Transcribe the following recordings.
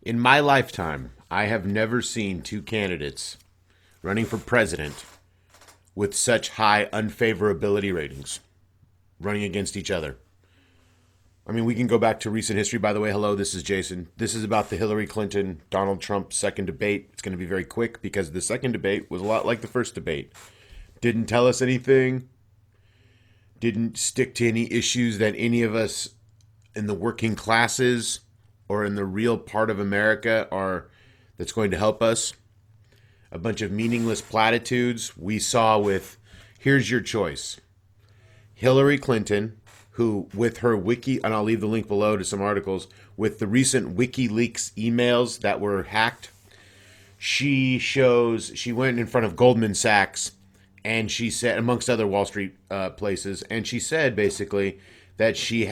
In my lifetime, I have never seen two candidates running for president with such high unfavorability ratings running against each other. I mean, we can go back to recent history. By the way, hello, this is Jason. This is about the Hillary Clinton, Donald Trump second debate. It's going to be very quick because the second debate was a lot like the first debate. Didn't tell us anything, didn't stick to any issues that any of us in the working classes or in the real part of America are that's going to help us. A bunch of meaningless platitudes we saw with, here's your choice. Hillary Clinton, who with her wiki, and I'll leave the link below to some articles, with the recent WikiLeaks emails that were hacked, she went in front of Goldman Sachs and she said, amongst other Wall Street places, and she said basically that she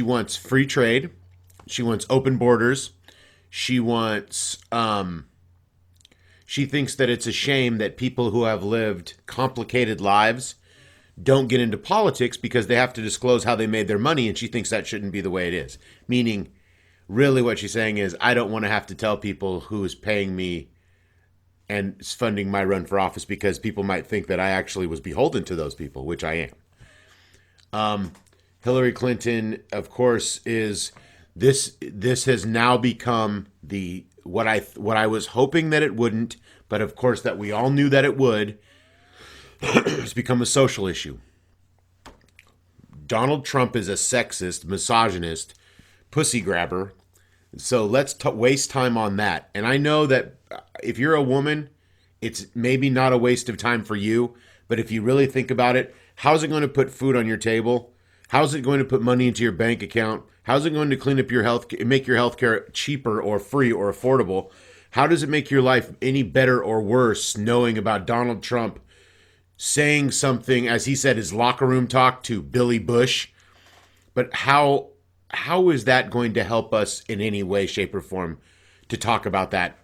wants free trade, she wants open borders, she thinks that it's a shame that people who have lived complicated lives don't get into politics because they have to disclose how they made their money, and she thinks that shouldn't be the way it is. Meaning, really what she's saying is, I don't want to have to tell people who is paying me and is funding my run for office because people might think that I actually was beholden to those people, which I am. Hillary Clinton, of course, is this has now become what I was hoping that it wouldn't, but of course that we all knew that it would. It's become a social issue. Donald Trump is a sexist, misogynist, pussy grabber. So let's waste time on that. And I know that if you're a woman, it's maybe not a waste of time for you. But if you really think about it, how's it going to put food on your table? How's it going to put money into your bank account? How's it going to clean up your health, make your health care cheaper or free or affordable? How does it make your life any better or worse knowing about Donald Trump saying something, as he said, his locker room talk to Billy Bush? But how is that going to help us in any way, shape, or form to talk about that?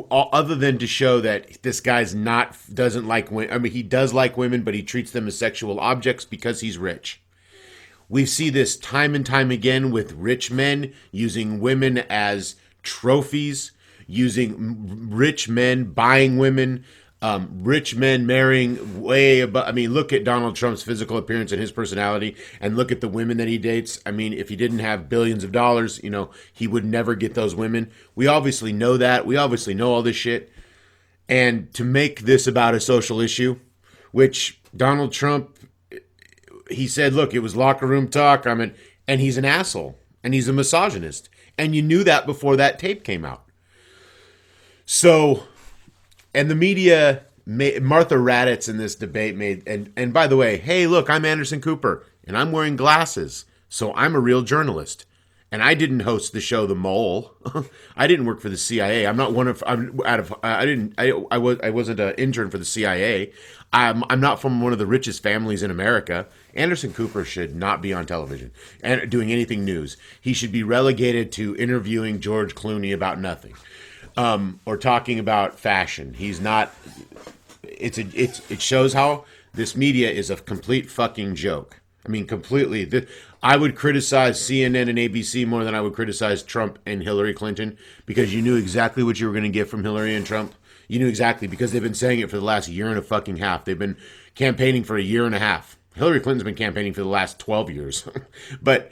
Other than to show that this guy's doesn't like women. I mean, he does like women, but he treats them as sexual objects because he's rich. We see this time and time again with rich men using women as trophies, using rich men buying women, rich men marrying way above. I mean, look at Donald Trump's physical appearance and his personality, and look at the women that he dates. I mean, if he didn't have billions of dollars, he would never get those women. We obviously know that. We obviously know all this shit. And to make this about a social issue, which Donald Trump, he said, look, it was locker room talk. And he's an asshole, and he's a misogynist. And you knew that before that tape came out. So, and the media, Martha Raddatz in this debate and by the way, hey, look, I'm Anderson Cooper, and I'm wearing glasses, so I'm a real journalist. And I didn't host the show The Mole. I didn't work for the CIA. I wasn't an intern for the CIA. I'm not from one of the richest families in America. Anderson Cooper should not be on television and doing anything news. He should be relegated to interviewing George Clooney about nothing, or talking about fashion. He's not. It shows how this media is a complete fucking joke. I mean, completely. I would criticize CNN and ABC more than I would criticize Trump and Hillary Clinton, because you knew exactly what you were going to get from Hillary and Trump. You knew exactly, because they've been saying it for the last year and a fucking half. They've been campaigning for a year and a half. Hillary Clinton's been campaigning for the last 12 years. But,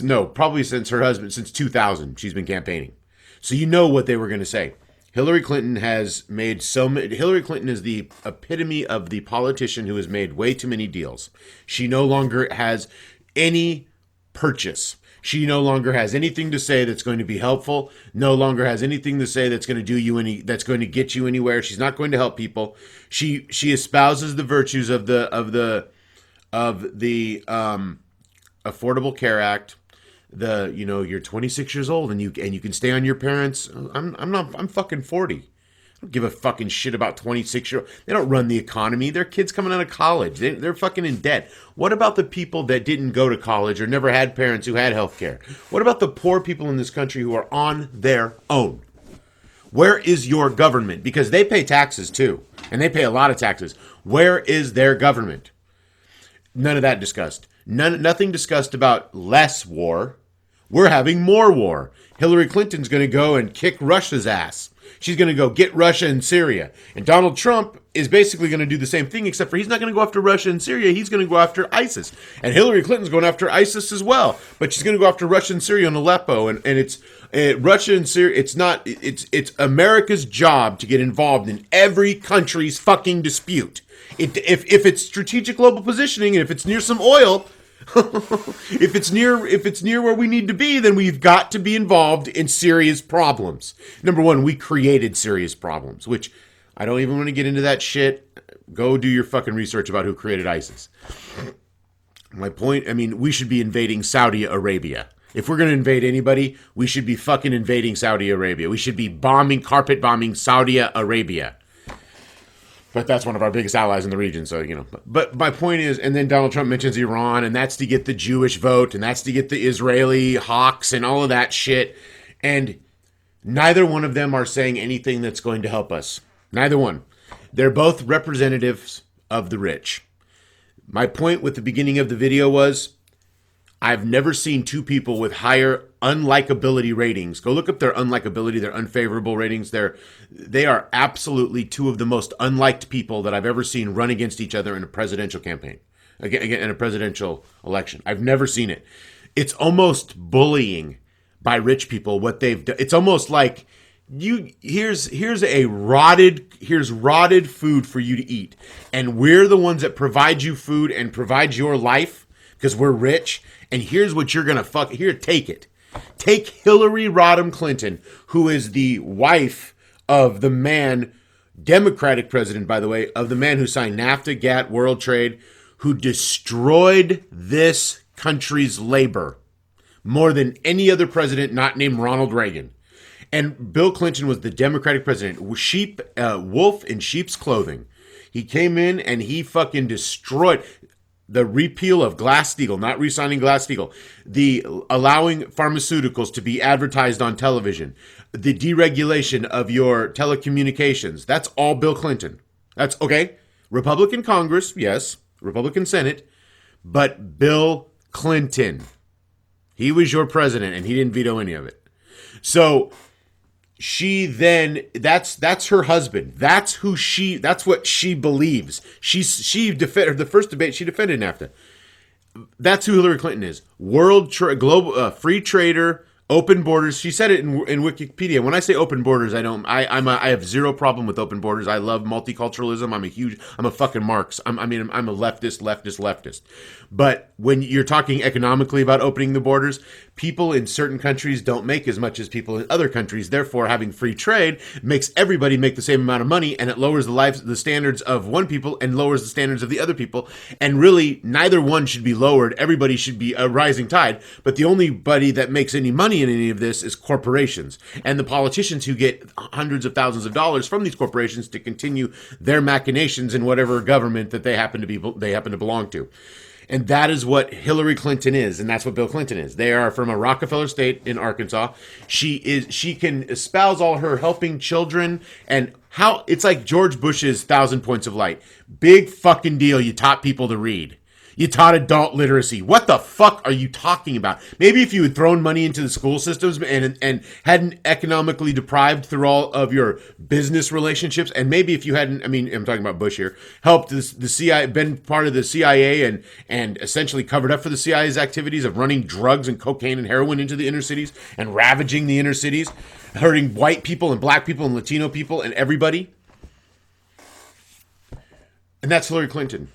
no, probably since 2000, she's been campaigning. So you know what they were going to say. Hillary Clinton has made Hillary Clinton is the epitome of the politician who has made way too many deals. She no longer has any purchase. She no longer has anything to say that's going to be helpful. No longer has anything to say that's going to that's going to get you anywhere. She's not going to help people. She espouses the virtues of the Affordable Care Act. You're 26 years old and you can stay on your parents. I'm fucking 40. I don't give a fucking shit about 26-year-old. They don't run the economy. They're kids coming out of college. They're fucking in debt. What about the people that didn't go to college or never had parents who had health care? What about the poor people in this country who are on their own? Where is your government? Because they pay taxes too, and they pay a lot of taxes. Where is their government? None of that discussed. Nothing discussed about less war. We're having more war. Hillary Clinton's going to go and kick Russia's ass. She's going to go get Russia and Syria. And Donald Trump is basically going to do the same thing, except for he's not going to go after Russia and Syria. He's going to go after ISIS. And Hillary Clinton's going after ISIS as well. But she's going to go after Russia and Syria and Aleppo. And it's Russia and Syria. It's America's job to get involved in every country's fucking dispute. If it's strategic global positioning and if it's near some oil, if it's near where we need to be, then we've got to be involved in Syria's problems. Number one, we created Syria's problems, which I don't even want to get into that shit. Go do your fucking research about who created ISIS. My point, we should be invading Saudi Arabia. If we're going to invade anybody, we should be fucking invading Saudi Arabia. We should be carpet bombing Saudi Arabia. But that's one of our biggest allies in the region, so, But my point is, and then Donald Trump mentions Iran, and that's to get the Jewish vote, and that's to get the Israeli hawks and all of that shit. And neither one of them are saying anything that's going to help us. Neither one. They're both representatives of the rich. My point with the beginning of the video was, I've never seen two people with higher unlikability ratings. Go look up their unlikability, their unfavorable ratings. They are absolutely two of the most unliked people that I've ever seen run against each other in a presidential campaign, again in a presidential election. I've never seen it. It's almost bullying by rich people what they've done. It's almost like here's rotted food for you to eat, and we're the ones that provide you food and provide your life because we're rich. And here's what you're going to here, take it. Take Hillary Rodham Clinton, who is the wife of the man, Democratic president, by the way, of the man who signed NAFTA, GATT, World Trade, who destroyed this country's labor more than any other president not named Ronald Reagan. And Bill Clinton was the Democratic president, wolf in sheep's clothing. He came in and he fucking destroyed the repeal of Glass-Steagall, not re-signing Glass-Steagall, the allowing pharmaceuticals to be advertised on television, the deregulation of your telecommunications. That's all Bill Clinton. That's okay. Republican Congress, yes. Republican Senate, but Bill Clinton. He was your president and he didn't veto any of it. So she then, that's her husband. That's what she believes. She defended the first debate. She defended NAFTA. That's who Hillary Clinton is. Global free trader, open borders. She said it in Wikipedia. When I say open borders, I have zero problem with open borders. I love multiculturalism. I'm a fucking Marx. I'm a leftist. But when you're talking economically about opening the borders, people in certain countries don't make as much as people in other countries. Therefore, having free trade makes everybody make the same amount of money, and it lowers the standards of one people and lowers the standards of the other people. And really, neither one should be lowered. Everybody should be a rising tide. But the only body that makes any money in any of this is corporations and the politicians who get hundreds of thousands of dollars from these corporations to continue their machinations in whatever government that they happen to belong to. And that is what Hillary Clinton is, and that's what Bill Clinton is. They are from a Rockefeller state in Arkansas. She can espouse all her helping children and how it's like George Bush's 1,000 Points of Light. Big fucking deal. You taught people to read. You taught adult literacy. What the fuck are you talking about? Maybe if you had thrown money into the school systems and hadn't economically deprived through all of your business relationships, and maybe if you hadn't, I'm talking about Bush here, helped the CIA, been part of the CIA and essentially covered up for the CIA's activities of running drugs and cocaine and heroin into the inner cities and ravaging the inner cities, hurting white people and black people and Latino people and everybody. And that's Hillary Clinton.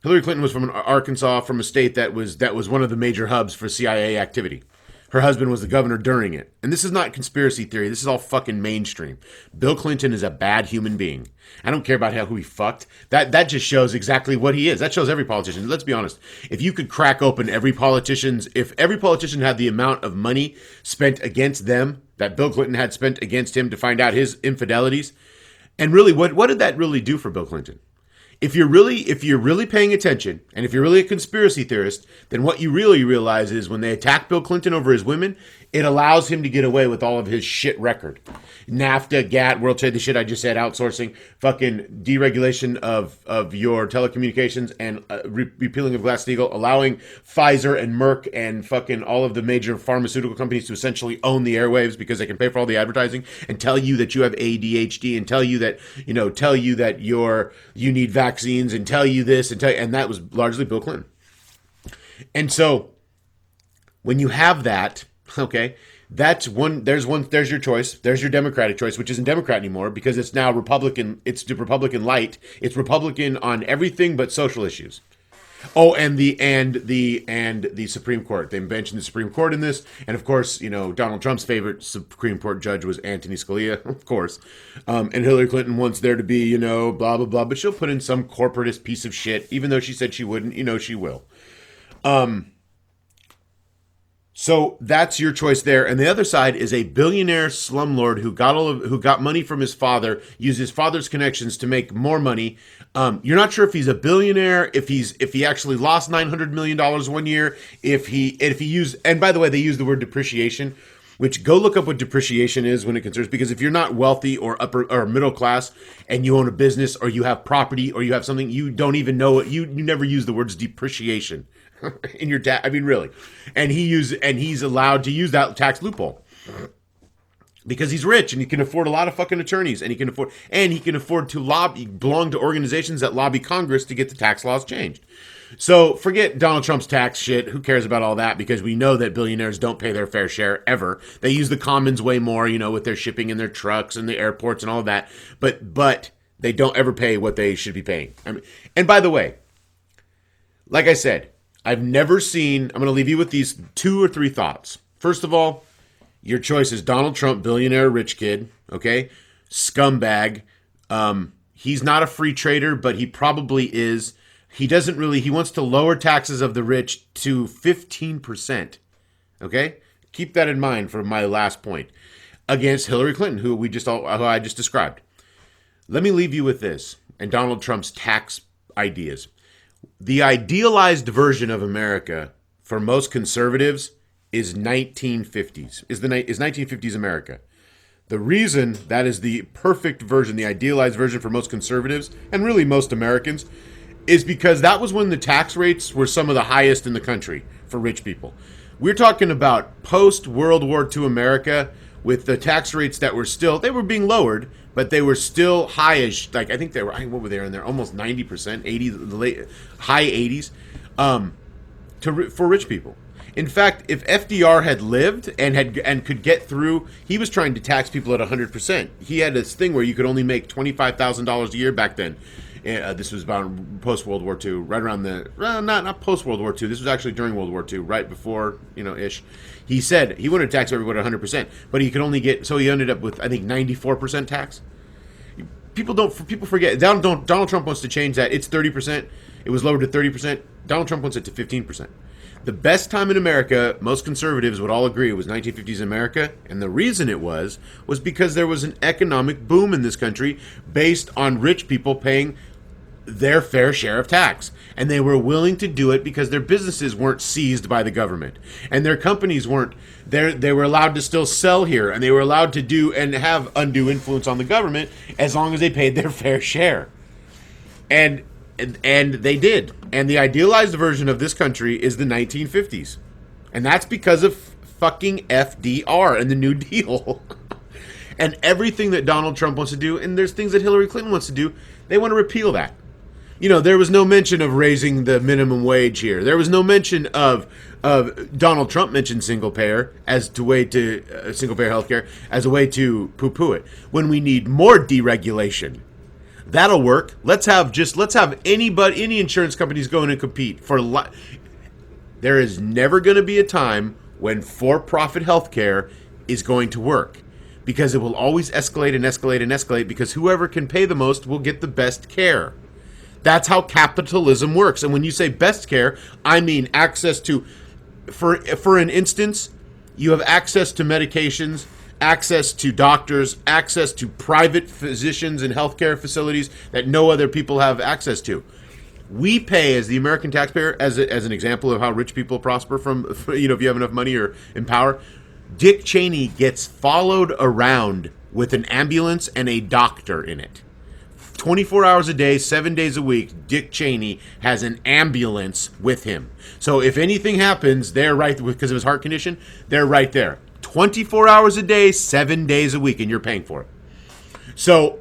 Hillary Clinton was from Arkansas, from a state that was one of the major hubs for CIA activity. Her husband was the governor during it. And this is not conspiracy theory. This is all fucking mainstream. Bill Clinton is a bad human being. I don't care about who he fucked. That just shows exactly what he is. That shows every politician. Let's be honest. If you could crack open if every politician had the amount of money spent against them that Bill Clinton had spent against him to find out his infidelities, and really, what did that really do for Bill Clinton? If you're really paying attention, and if you're really a conspiracy theorist, then what you really realize is when they attack Bill Clinton over his women, It allows him to get away with all of his shit record. NAFTA, GATT, World Trade, the shit I just said, outsourcing, fucking deregulation of your telecommunications, and repealing of Glass-Steagall, allowing Pfizer and Merck and fucking all of the major pharmaceutical companies to essentially own the airwaves because they can pay for all the advertising and tell you that you have ADHD and tell you that, you need vaccines and tell you this and that was largely Bill Clinton. And so when you have that, okay, there's your choice. There's your Democratic choice, which isn't Democrat anymore because it's now Republican. It's the Republican light. It's Republican on everything but social issues. Oh, and the Supreme Court. They mentioned the Supreme Court in this, and of course, Donald Trump's favorite Supreme Court judge was Anthony Scalia, of course. And Hillary Clinton wants there to be, blah blah blah, but she'll put in some corporatist piece of shit, even though she said she wouldn't. She will. So that's your choice there. And the other side is a billionaire slumlord who got money from his father, used his father's connections to make more money. You're not sure if he's a billionaire, if he actually lost $900 million one year, if he used, and by the way, they use the word depreciation, which go look up what depreciation is when it concerns, because if you're not wealthy or upper or middle class and you own a business or you have property or you have something, you don't even know it. You never use the words depreciation in your tax. I mean, really. And he's allowed to use that tax loophole because he's rich and he can afford a lot of fucking attorneys and he can afford to belong to organizations that lobby Congress to get the tax laws changed. So forget Donald Trump's tax shit. Who cares about all that? Because we know that billionaires don't pay their fair share ever. They use the commons way more, with their shipping and their trucks and the airports and all of that. But they don't ever pay what they should be paying. And by the way, like I said, I've never seen, I'm going to leave you with these 2 or 3 thoughts. First of all, your choice is Donald Trump, billionaire, rich kid, okay? Scumbag. He's not a free trader, but he probably is. He wants to lower taxes of the rich to 15%, okay? Keep that in mind for my last point. Against Hillary Clinton, who I just described. Let me leave you with this, and Donald Trump's tax ideas. The idealized version of America for most conservatives is 1950s. Is 1950s America. The reason that is the perfect version, the idealized version for most conservatives and really most Americans, is because that was when the tax rates were some of the highest in the country for rich people. We're talking about post-World War II America with the tax rates that they were being lowered, but they were still high-ish. Like, I think they were, what were they in there? Almost 90%, high 80s, for rich people. In fact, if FDR had lived and could get through, he was trying to tax people at 100%. He had this thing where you could only make $25,000 a year back then. This was about post-World War II, right around not post-World War II. This was actually during World War II, right before, ish. He said he wanted to tax everybody at 100%, but he could only so he ended up with, I think, 94% tax. People forget. Donald Trump wants to change that. It's 30%. It was lowered to 30%. Donald Trump wants it to 15%. The best time in America, most conservatives would all agree, was 1950s America, and the reason it was because there was an economic boom in this country based on rich people paying their fair share of tax. And they were willing to do it because their businesses weren't seized by the government. And their companies weren't. They were allowed to still sell here, and they were allowed to do and have undue influence on the government as long as they paid their fair share. And they did. And the idealized version of this country is the 1950s. And that's because of fucking FDR and the New Deal. And everything that Donald Trump wants to do, and there's things that Hillary Clinton wants to do, they want to repeal that. There was no mention of raising the minimum wage here. There was no mention of Donald Trump mentioned single payer single payer healthcare as a way to poo-poo it. When we need more deregulation, that'll work. Let's have any insurance companies go in and compete for. There is never going to be a time when for-profit healthcare is going to work, because it will always escalate and escalate and escalate, because whoever can pay the most will get the best care. That's how capitalism works. And when you say best care, I mean access to, for an instance, you have access to medications, access to doctors, access to private physicians and healthcare facilities that no other people have access to. We pay, as the American taxpayer, as an example of how rich people prosper if you have enough money or in power, Dick Cheney gets followed around with an ambulance and a doctor in it. 24 hours a day, 7 days a week, Dick Cheney has an ambulance with him. So if anything happens, they're right, because of his heart condition, they're right there. 24 hours a day, 7 days a week, and you're paying for it. So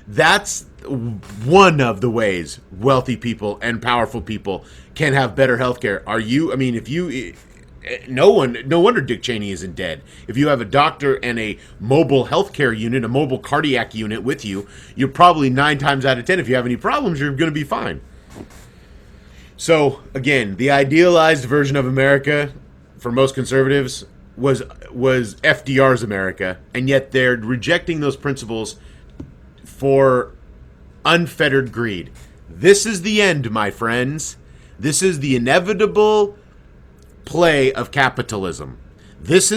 that's one of the ways wealthy people and powerful people can have better health care. No wonder Dick Cheney isn't dead. If you have a doctor and a mobile healthcare unit, a mobile cardiac unit with you, you're probably 9 times out of 10, if you have any problems, you're going to be fine. So, again, the idealized version of America for most conservatives was FDR's America, and yet they're rejecting those principles for unfettered greed. This is the end, my friends. This is the inevitable play of capitalism. These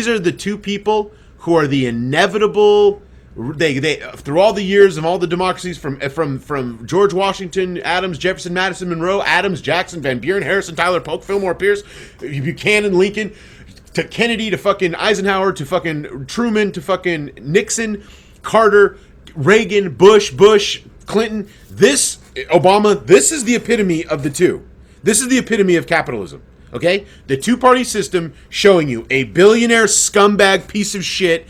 are the two people who are the inevitable. They through all the years of all the democracies from George Washington, Adams, Jefferson, Madison, Monroe, Adams, Jackson, Van Buren, Harrison, Tyler, Polk, Fillmore, Pierce, Buchanan, Lincoln, to Kennedy, to fucking Eisenhower, to fucking Truman, to fucking Nixon, Carter, Reagan, Bush, Clinton, Obama. This is the epitome of the two. This is the epitome of capitalism. Okay? The two-party system showing you a billionaire scumbag piece of shit,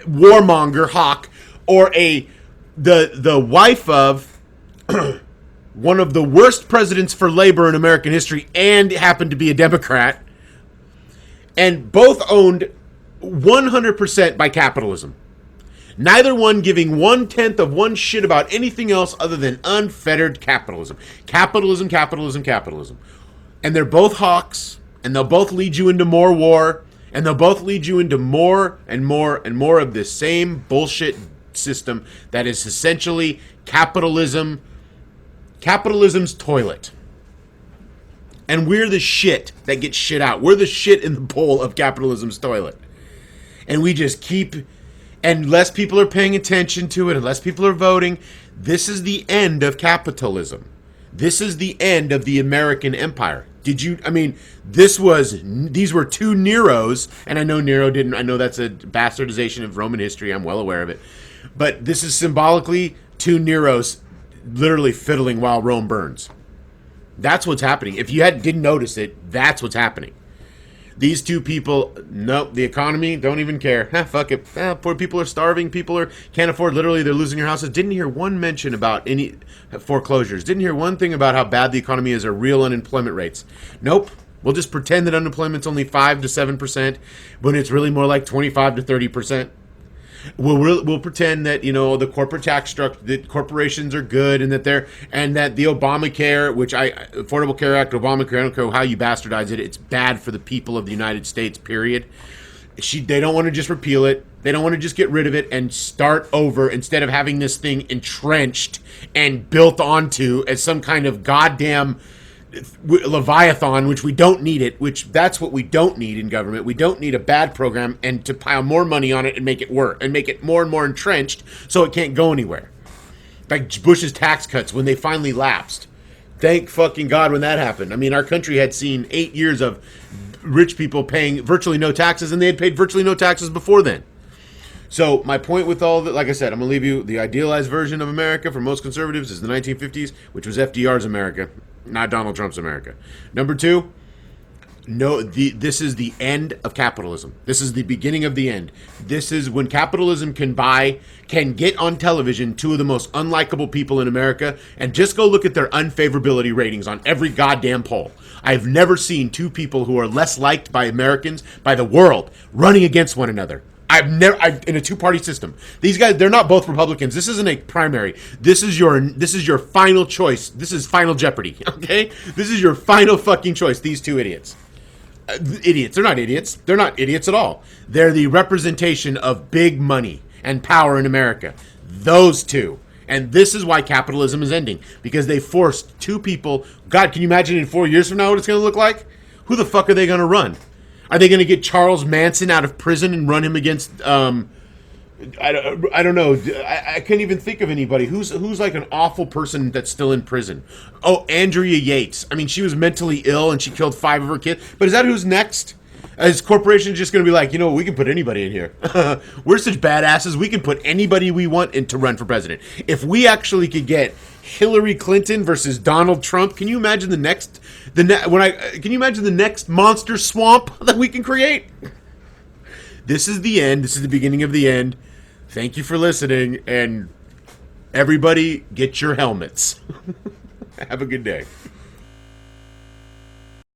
warmonger, hawk, or the wife of one of the worst presidents for labor in American history and happened to be a Democrat, and both owned 100% by capitalism. Neither one giving 1/10 of one shit about anything else other than unfettered capitalism. Capitalism. And they're both hawks, and they'll both lead you into more war, and they'll both lead you into more and more and more of this same bullshit system that is essentially capitalism's toilet. And we're the shit that gets shit out. We're the shit in the bowl of capitalism's toilet. And we just keep, and less people are paying attention to it, and less people are voting. This is the end of capitalism. This is the end of the American empire. These were two Neros, and I know Nero didn't, I know that's a bastardization of Roman history, I'm well aware of it. But this is symbolically two Neros literally fiddling while Rome burns. That's what's happening. If you didn't notice it, that's what's happening. These two people, nope, the economy, don't even care. Fuck it. Poor people are starving. Can't afford, literally, they're losing their houses. Didn't hear one mention about any foreclosures. Didn't hear one thing about how bad the economy is or real unemployment rates. Nope. We'll just pretend that unemployment's only 5 to 7%, when it's really more like 25 to 30%. We'll pretend that, the corporate tax structure, that corporations are good, and that the Obamacare, Affordable Care Act, Obamacare, I don't care how you bastardize it, it's bad for the people of the United States, period. They don't want to just repeal it. They don't want to just get rid of it and start over, instead of having this thing entrenched and built onto as some kind of goddamn Leviathan, which we don't need it, that's what we don't need in government. We don't need a bad program and to pile more money on it and make it work and make it more and more entrenched so it can't go anywhere. Like Bush's tax cuts when they finally lapsed. Thank fucking God when that happened. I mean, our country had seen 8 years of rich people paying virtually no taxes, and they had paid virtually no taxes before then. So my point with all that, like I said, I'm going to leave you, the idealized version of America for most conservatives is the 1950s, which was FDR's America, not Donald Trump's America. Number two, this is the end of capitalism. This is the beginning of the end. This is when capitalism can get on television two of the most unlikable people in America, and just go look at their unfavorability ratings on every goddamn poll. I've never seen two people who are less liked by Americans, by the world, running against one another. In a two-party system. These guys, they're not both Republicans. This isn't a primary. This is your final choice. This is Final Jeopardy, okay? This is your final fucking choice, these two idiots. Idiots. They're not idiots. They're not idiots at all. They're the representation of big money and power in America. Those two. And this is why capitalism is ending. Because they forced two people. God, can you imagine in 4 years from now what it's going to look like? Who the fuck are they going to run? Are they going to get Charles Manson out of prison and run him against, I don't know. I can't even think of anybody. Who's like an awful person that's still in prison? Oh, Andrea Yates. I mean, she was mentally ill and she killed 5 of her kids. But is that who's next? Is corporations just going to be like, we can put anybody in here. We're such badasses. We can put anybody we want in to run for president. If we actually could get Hillary Clinton versus Donald Trump, can you imagine can you imagine the next monster swamp that we can create? This is the end. This is the beginning of the end. Thank you for listening, and everybody get your helmets. Have a good day.